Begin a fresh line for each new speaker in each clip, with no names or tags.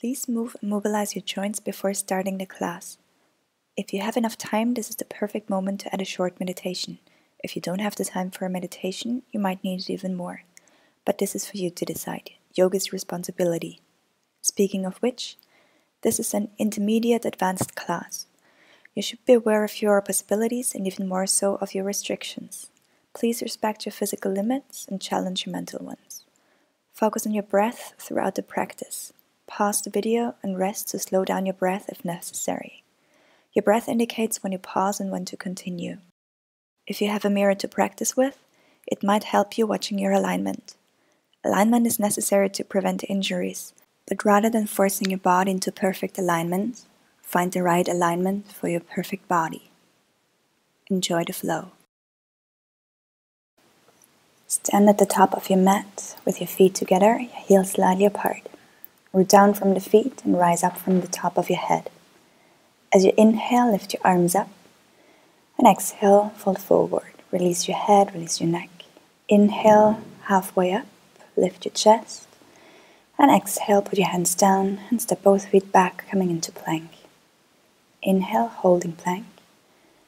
Please move and mobilize your joints before starting the class. If you have enough time, this is the perfect moment to add a short meditation. If you don't have the time for a meditation, you might need it even more. But this is for you to decide. Yoga is responsibility. Speaking of which, this is an intermediate advanced class. You should be aware of your possibilities and even more so of your restrictions. Please respect your physical limits and challenge your mental ones. Focus on your breath throughout the practice. Pause the video and rest to slow down your breath if necessary. Your breath indicates when you pause and when to continue. If you have a mirror to practice with, it might help you watching your alignment. Alignment is necessary to prevent injuries, but rather than forcing your body into perfect alignment, find the right alignment for your perfect body. Enjoy the flow. Stand at the top of your mat with your feet together, your heels slightly apart. Root down from the feet and rise up from the top of your head. As you inhale, lift your arms up, and exhale, fold forward. Release your head, release your neck. Inhale, halfway up, lift your chest, and exhale, put your hands down and step both feet back, coming into plank. Inhale, holding plank,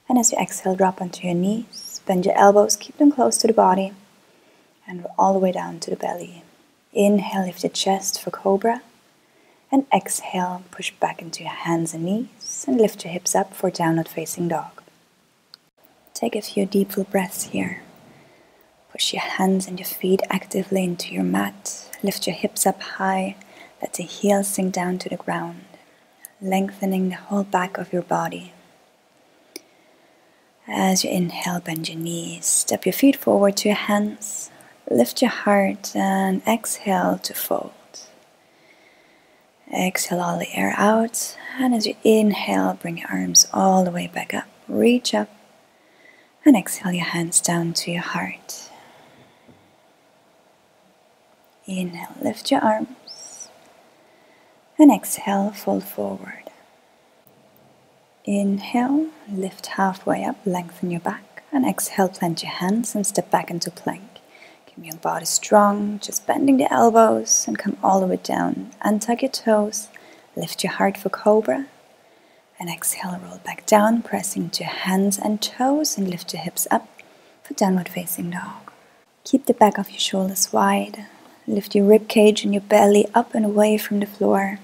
and as you exhale, drop onto your knees, bend your elbows, keep them close to the body, and roll all the way down to the belly. Inhale, lift your chest for cobra, and exhale, push back into your hands and knees, and lift your hips up for downward facing dog. Take a few deep full breaths here. Push your hands and your feet actively into your mat. Lift your hips up high. Let the heels sink down to the ground, lengthening the whole back of your body. As you inhale, bend your knees. Step your feet forward to your hands. Lift your heart and exhale to fold. Exhale all the air out, and as you inhale, bring your arms all the way back up. Reach up, and exhale your hands down to your heart. Inhale, lift your arms, and exhale, fold forward. Inhale, lift halfway up, lengthen your back, and exhale, plant your hands and step back into plank. Keep your body strong, just bending the elbows and come all the way down. Untuck your toes, lift your heart for cobra, and exhale, roll back down, pressing into your hands and toes, and lift your hips up for downward facing dog. Keep the back of your shoulders wide, lift your rib cage and your belly up and away from the floor.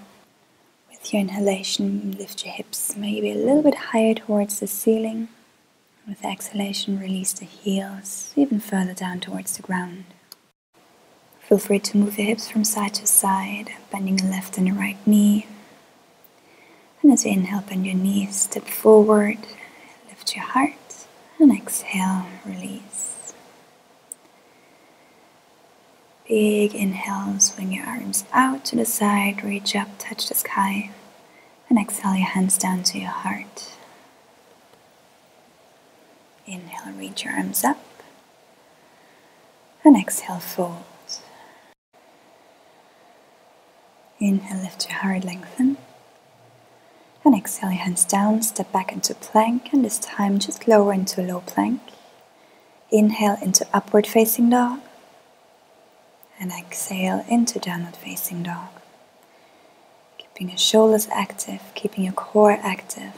With your inhalation, lift your hips maybe a little bit higher towards the ceiling. With the exhalation, release the heels even further down towards the ground. Feel free to move your hips from side to side, bending the left and the right knee. And as you inhale, bend your knees, step forward, lift your heart, and exhale, release. Big inhale, swing your arms out to the side, reach up, touch the sky, and exhale your hands down to your heart. Inhale, reach your arms up, and exhale, fold. Inhale, lift your heart, lengthen, and exhale your hands down, step back into plank, and this time just lower into low plank. Inhale into upward facing dog, and exhale into downward facing dog. Keeping your shoulders active, keeping your core active.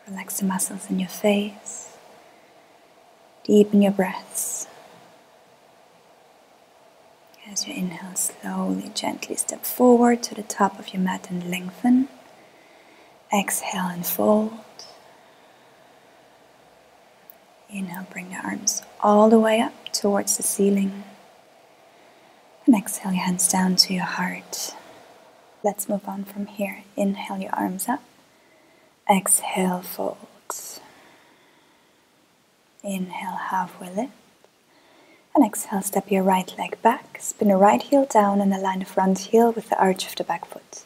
Relax the muscles in your face. Deepen your breaths. As you inhale, slowly, gently step forward to the top of your mat and lengthen. Exhale and fold. Inhale, bring the arms all the way up towards the ceiling. And exhale your hands down to your heart. Let's move on from here. Inhale your arms up. Exhale, fold. Inhale, halfway lift. And exhale, step your right leg back. Spin the right heel down and align the front heel with the arch of the back foot.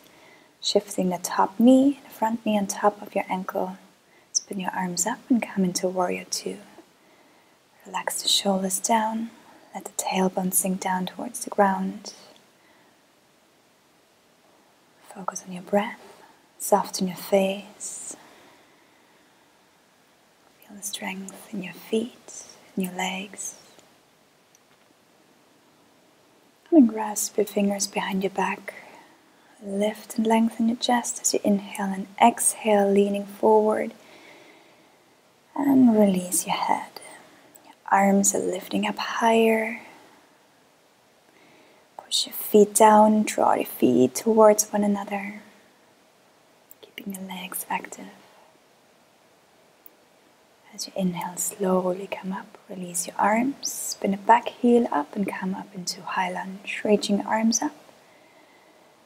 Shifting the top knee, the front knee on top of your ankle. Spin your arms up and come into Warrior Two. Relax the shoulders down. Let the tailbone sink down towards the ground. Focus on your breath. Soften your face. Feel the strength in your feet, in your legs. And grasp your fingers behind your back. Lift and lengthen your chest as you inhale and exhale, leaning forward. And release your head. Your arms are lifting up higher. Push your feet down, draw your feet towards one another. Keeping your legs active. As you inhale, slowly come up, release your arms, spin the back heel up and come up into high lunge, reaching your arms up.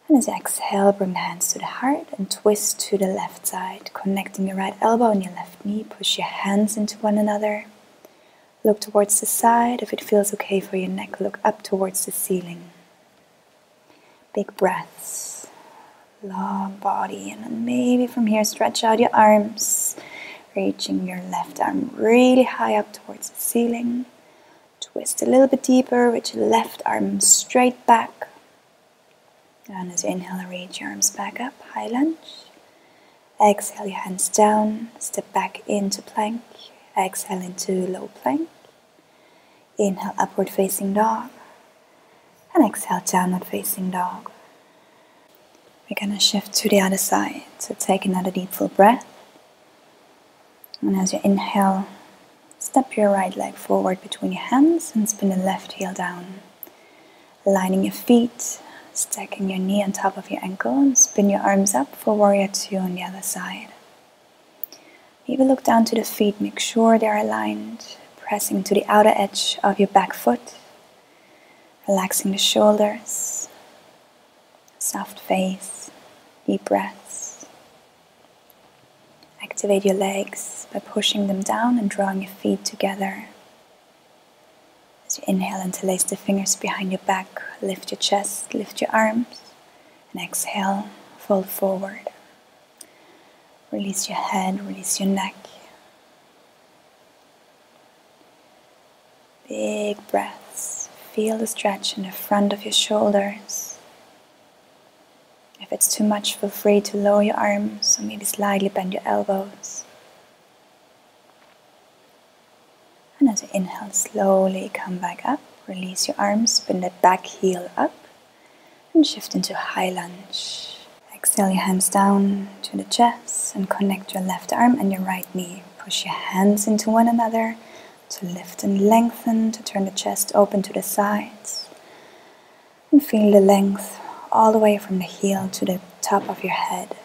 And as you exhale, bring the hands to the heart and twist to the left side, connecting your right elbow and your left knee. Push your hands into one another. Look towards the side. If it feels okay for your neck, look up towards the ceiling. Big breaths, long body, and then maybe from here stretch out your arms. Reaching your left arm really high up towards the ceiling. Twist a little bit deeper with your left arm straight back. And as you inhale, reach your arms back up, high lunge. Exhale, your hands down, step back into plank. Exhale into low plank. Inhale, upward facing dog. And exhale, downward facing dog. We're going to shift to the other side. So take another deep full breath. And as you inhale, step your right leg forward between your hands and spin the left heel down. Aligning your feet, stacking your knee on top of your ankle and spin your arms up for warrior two on the other side. Maybe look down to the feet, make sure they're aligned, pressing to the outer edge of your back foot, relaxing the shoulders, soft face, deep breaths. Activate your legs by pushing them down and drawing your feet together. As you inhale, interlace the fingers behind your back, lift your chest, lift your arms, and exhale, fold forward. Release your head, release your neck. Big breaths. Feel the stretch in the front of your shoulders. If it's too much, feel free to lower your arms or maybe slightly bend your elbows. And as you inhale, slowly come back up. Release your arms, spin the back heel up and shift into high lunge. Exhale your hands down to the chest and connect your left arm and your right knee. Push your hands into one another to lift and lengthen, to turn the chest open to the sides. And feel the length all the way from the heel to the top of your head.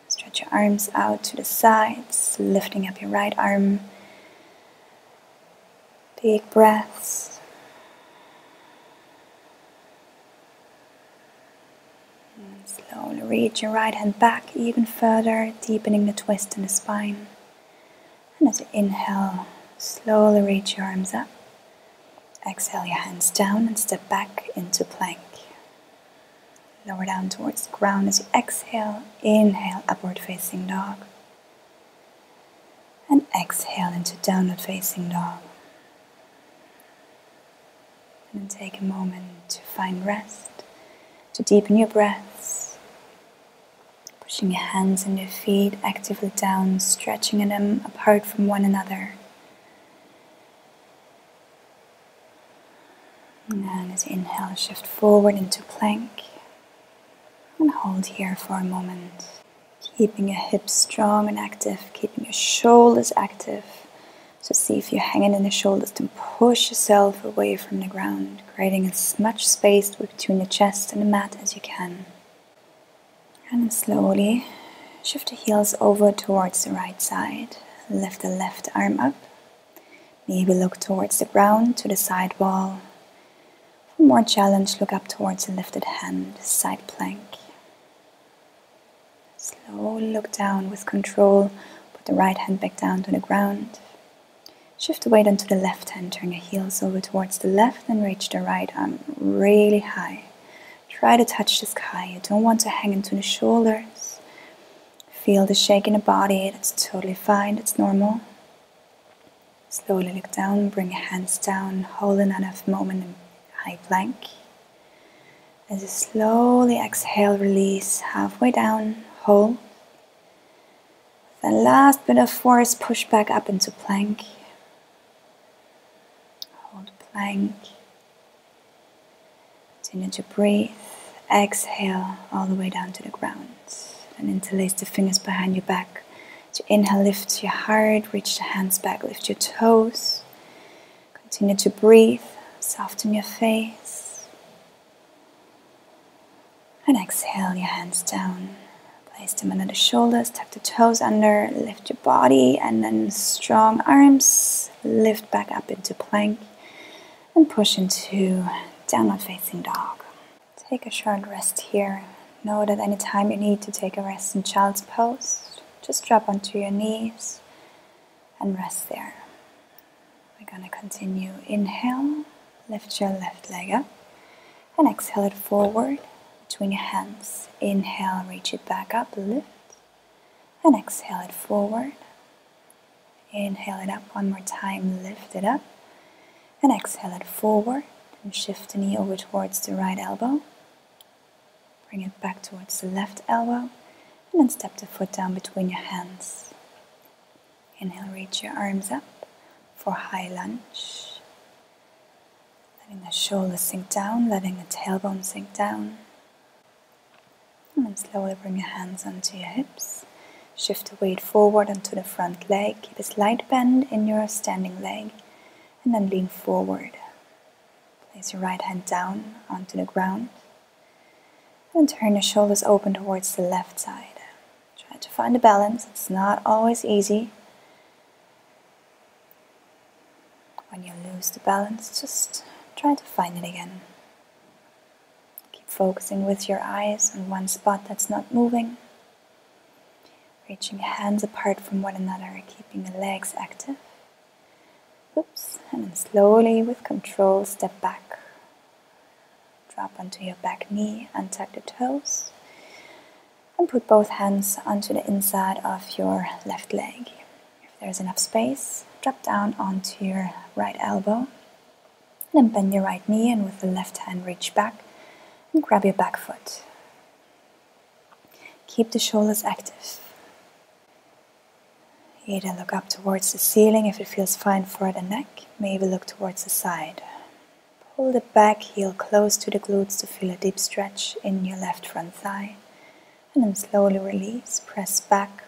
Stretch your arms out to the sides, lifting up your right arm. Big breaths. And slowly reach your right hand back even further, deepening the twist in the spine. And as you inhale, slowly reach your arms up. Exhale your hands down and step back into plank. Lower down towards the ground as you exhale. Inhale, upward facing dog. And exhale into downward facing dog. And then take a moment to find rest, to deepen your breaths. Pushing your hands and your feet actively down, stretching them apart from one another. And as you inhale, shift forward into plank. And hold here for a moment. Keeping your hips strong and active, keeping your shoulders active. So see if you're hanging in the shoulders, then push yourself away from the ground, creating as much space between the chest and the mat as you can. And then slowly shift the heels over towards the right side. Lift the left arm up. Maybe look towards the ground, to the side wall. For more challenge, look up towards the lifted hand, side plank. Slowly look down with control. Put the right hand back down to the ground. Shift the weight onto the left hand. Turn your heels over towards the left and reach the right arm really high. Try to touch the sky. You don't want to hang into the shoulders. Feel the shake in the body. That's totally fine. That's normal. Slowly look down. Bring your hands down. Hold another moment in high plank. As you slowly exhale, release halfway down. Hold. Then last bit of force, push back up into plank. Hold plank. Continue to breathe. Exhale all the way down to the ground. And interlace the fingers behind your back. So inhale, lift your heart, reach the hands back, lift your toes. Continue to breathe, soften your face. And exhale your hands down. Place them under the shoulders, tuck the toes under, lift your body, and then strong arms. Lift back up into plank and push into downward facing dog. Take a short rest here. Know that anytime you need to take a rest in child's pose, just drop onto your knees and rest there. We're going to continue. Inhale, lift your left leg up and exhale it forward between your hands. Inhale, reach it back up, lift, and exhale it forward. Inhale it up one more time, lift it up, and exhale it forward, and shift the knee over towards the right elbow. Bring it back towards the left elbow, and then step the foot down between your hands. Inhale, reach your arms up for high lunge. Letting the shoulders sink down, letting the tailbone sink down. And then slowly bring your hands onto your hips. Shift the weight forward onto the front leg. Keep a slight bend in your standing leg. And then lean forward. Place your right hand down onto the ground. And turn your shoulders open towards the left side. Try to find a balance. It's not always easy. When you lose the balance, just try to find it again. Keep focusing with your eyes on one spot that's not moving. Reaching your hands apart from one another, keeping the legs active. Oops. And then slowly, with control, step back. Drop onto your back knee, untuck the toes, and put both hands onto the inside of your left leg. If there's enough space, drop down onto your right elbow, and then bend your right knee, and with the left hand reach back and grab your back foot. Keep the shoulders active. Either look up towards the ceiling if it feels fine for the neck, maybe look towards the side. Pull the back heel close to the glutes to feel a deep stretch in your left front thigh. And then slowly release, press back.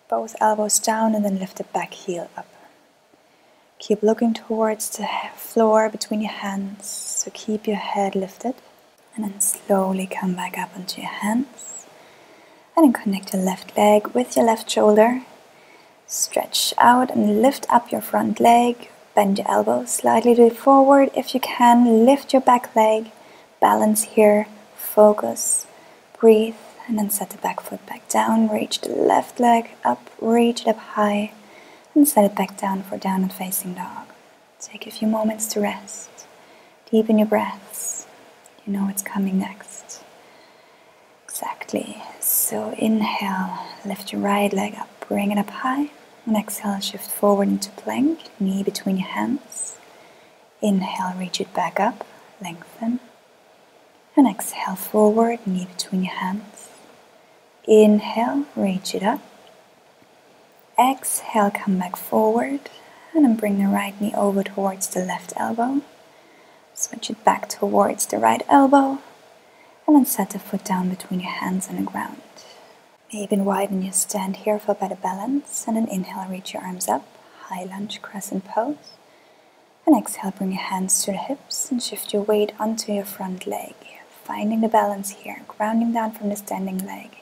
Both elbows down and then lift the back heel up. Keep looking towards the floor between your hands, so keep your head lifted. And then slowly come back up onto your hands. And then connect your left leg with your left shoulder. Stretch out and lift up your front leg. Bend your elbows slightly forward if you can. Lift your back leg. Balance here. Focus. Breathe. And then set the back foot back down. Reach the left leg up. Reach it up high. And set it back down for downward facing dog. Take a few moments to rest. Deepen your breaths. You know what's coming next. Exactly. So inhale. Lift your right leg up. Bring it up high. And exhale, shift forward into plank, knee between your hands. Inhale, reach it back up, lengthen. And exhale, forward, knee between your hands. Inhale, reach it up. Exhale, come back forward. And then bring the right knee over towards the left elbow. Switch it back towards the right elbow. And then set the foot down between your hands and the ground. Maybe widen your stand here for better balance, and then inhale, reach your arms up, high lunge, crescent pose. And exhale, bring your hands to the hips and shift your weight onto your front leg, finding the balance here, grounding down from the standing leg.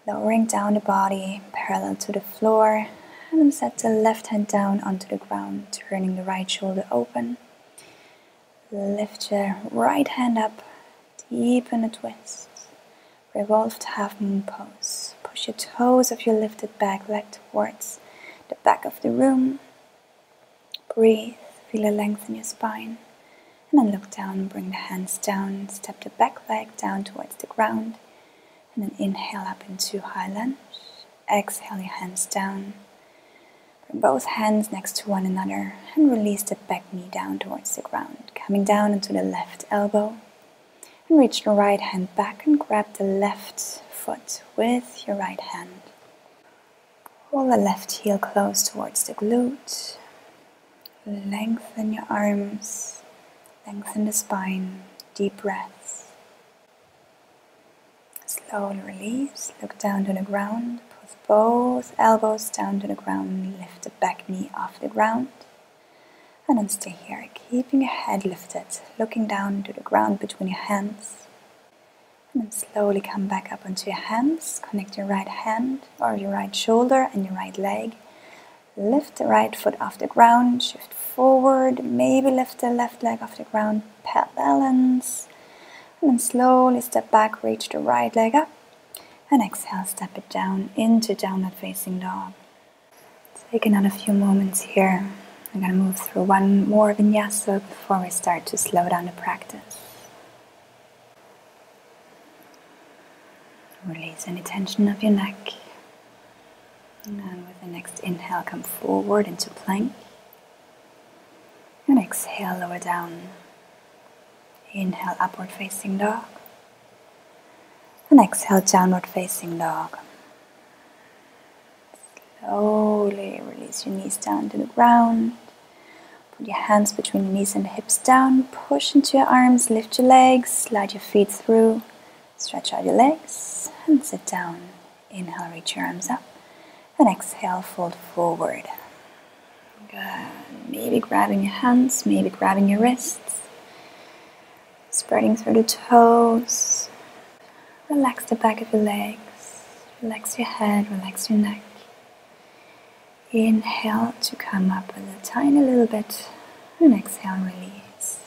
Lowering down the body, parallel to the floor, and then set the left hand down onto the ground, turning the right shoulder open. Lift your right hand up, deepen a twist. Revolved half moon pose. Push your toes of your lifted back leg towards the back of the room. Breathe, feel a length in your spine. And then look down, bring the hands down, step the back leg down towards the ground. And then inhale up into high lunge. Exhale your hands down. Bring both hands next to one another and release the back knee down towards the ground. Coming down into the left elbow. And reach the right hand back and grab the left foot with your right hand. Pull the left heel close towards the glute. Lengthen your arms. Lengthen the spine, deep breaths. Slowly release, look down to the ground, put both elbows down to the ground, lift the back knee off the ground. And then stay here, keeping your head lifted, looking down to the ground between your hands. And then slowly come back up onto your hands, connect your right hand or your right shoulder and your right leg. Lift the right foot off the ground, shift forward, maybe lift the left leg off the ground, balance. And then slowly step back, reach the right leg up. And exhale, step it down into downward facing dog. Take another few moments here. I'm going to move through one more vinyasa before we start to slow down the practice. Release any tension of your neck. And with the next inhale, come forward into plank. And exhale, lower down. Inhale, upward facing dog. And exhale, downward facing dog. Slowly release your knees down to the ground. Put your hands between the knees and the hips down. Push into your arms, lift your legs, slide your feet through. Stretch out your legs and sit down. Inhale, reach your arms up. And exhale, fold forward. Good. Maybe grabbing your hands, maybe grabbing your wrists. Spreading through the toes. Relax the back of your legs. Relax your head, relax your neck. Inhale to come up a tiny little bit. And exhale, release.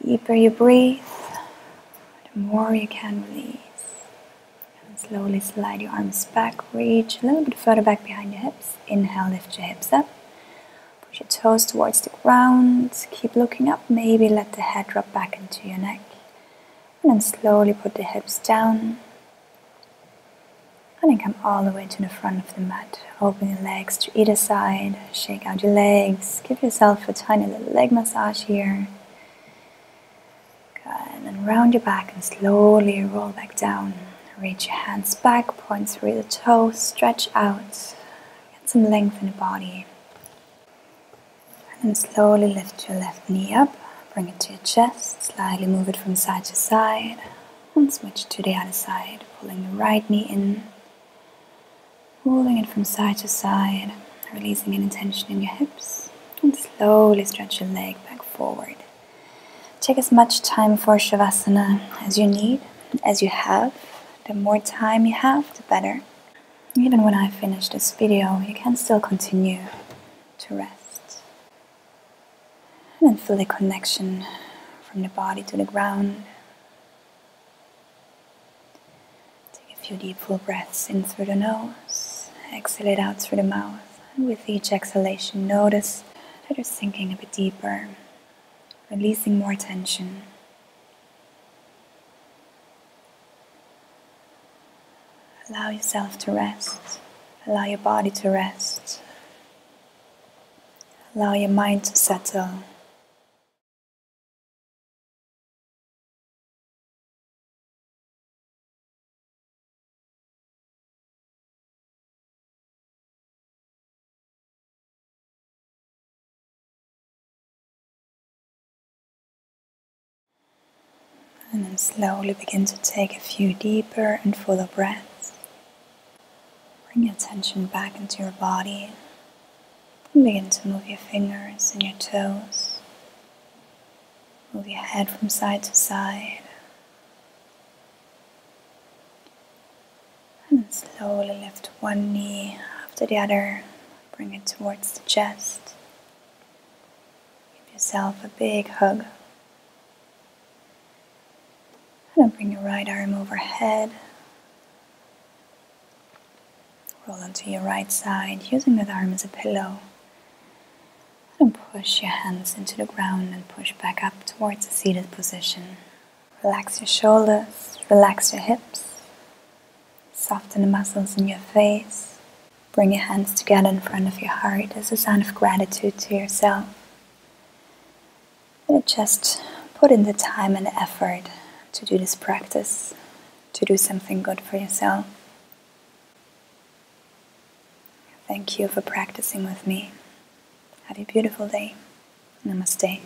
The deeper you breathe, the more you can release. And slowly slide your arms back, reach a little bit further back behind your hips. Inhale, lift your hips up. Push your toes towards the ground. Keep looking up, maybe let the head drop back into your neck. And then slowly put the hips down. And then come all the way to the front of the mat. Open your legs to either side. Shake out your legs. Give yourself a tiny little leg massage here. Good. And then round your back and slowly roll back down. Reach your hands back, point through the toes, stretch out. Get some length in the body. And then slowly lift your left knee up. Bring it to your chest. Slightly move it from side to side. And switch to the other side. Pulling the right knee in. Moving it from side to side, releasing any tension in your hips, and slowly stretch your leg back forward. Take as much time for Savasana as you need, as you have. The more time you have, the better. Even when I finish this video, you can still continue to rest. And then feel the connection from the body to the ground. Take a few deep full breaths in through the nose. Exhale it out through the mouth. And with each exhalation, notice that you're sinking a bit deeper, releasing more tension. Allow yourself to rest. Allow your body to rest. Allow your mind to settle. And then slowly begin to take a few deeper and fuller breaths. Bring your attention back into your body. And begin to move your fingers and your toes. Move your head from side to side. And then slowly lift one knee after the other. Bring it towards the chest. Give yourself a big hug. And then bring your right arm overhead. Roll onto your right side, using that arm as a pillow. And push your hands into the ground and push back up towards a seated position. Relax your shoulders, relax your hips. Soften the muscles in your face. Bring your hands together in front of your heart as a sign of gratitude to yourself. And just put in the time and the effort to do this practice, to do something good for yourself. Thank you for practicing with me. Have a beautiful day. Namaste.